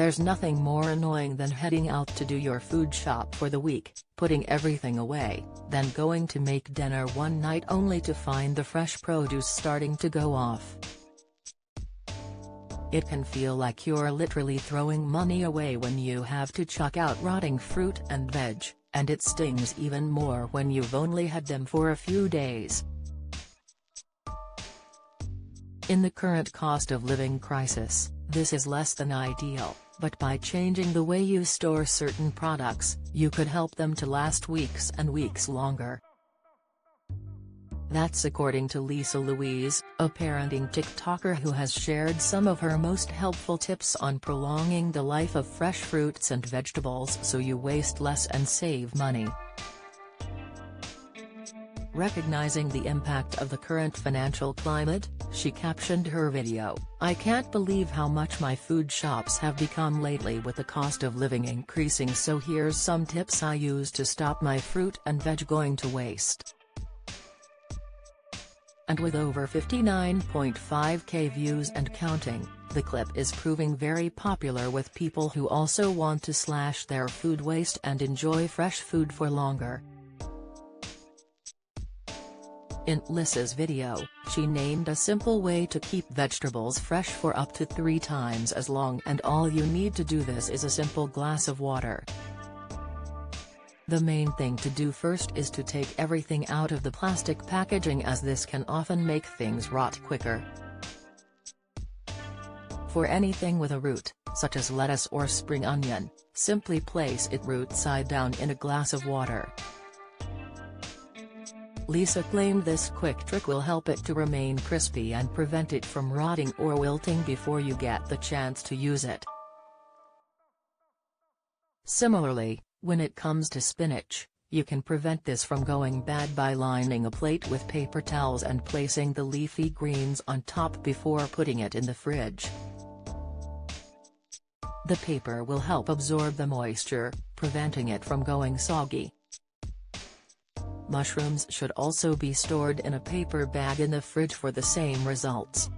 There's nothing more annoying than heading out to do your food shop for the week, putting everything away, then going to make dinner one night only to find the fresh produce starting to go off. It can feel like you're literally throwing money away when you have to chuck out rotting fruit and veg, and it stings even more when you've only had them for a few days. In the current cost of living crisis, this is less than ideal, but by changing the way you store certain products, you could help them to last weeks and weeks longer. That's according to Lisa Louise, a parenting TikToker who has shared some of her most helpful tips on prolonging the life of fresh fruits and vegetables so you waste less and save money. Recognizing the impact of the current financial climate, she captioned her video, "I can't believe how much my food shops have become lately with the cost of living increasing, so here's some tips I use to stop my fruit and veg going to waste." And with over 59.5k views and counting, the clip is proving very popular with people who also want to slash their food waste and enjoy fresh food for longer. In Lisa's video, she named a simple way to keep vegetables fresh for up to 3 times as long, and all you need to do this is a simple glass of water. The main thing to do first is to take everything out of the plastic packaging, as this can often make things rot quicker. For anything with a root, such as lettuce or spring onion, simply place it root side down in a glass of water. Lisa claimed this quick trick will help it to remain crispy and prevent it from rotting or wilting before you get the chance to use it. Similarly, when it comes to spinach, you can prevent this from going bad by lining a plate with paper towels and placing the leafy greens on top before putting it in the fridge. The paper will help absorb the moisture, preventing it from going soggy. Mushrooms should also be stored in a paper bag in the fridge for the same results.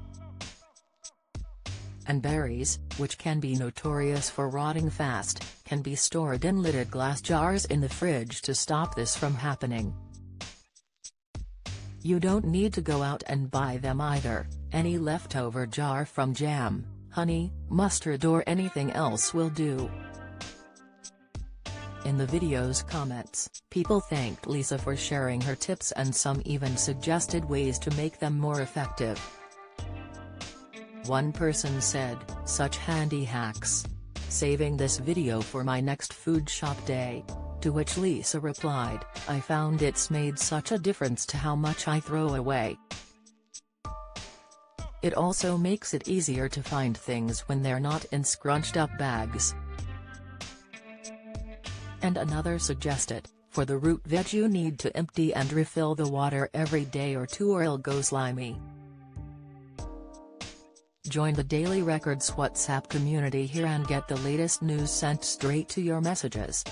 And berries, which can be notorious for rotting fast, can be stored in lidded glass jars in the fridge to stop this from happening. You don't need to go out and buy them either. Any leftover jar from jam, honey, mustard or anything else will do. In the video's comments, people thanked Lisa for sharing her tips, and some even suggested ways to make them more effective. One person said, "Such handy hacks. Saving this video for my next food shop day." To which Lisa replied, "I found it's made such a difference to how much I throw away. It also makes it easier to find things when they're not in scrunched up bags." And another suggested, "For the root veg you need to empty and refill the water every day or 2 or it'll go slimy." Join the Daily Records WhatsApp community here and get the latest news sent straight to your messages.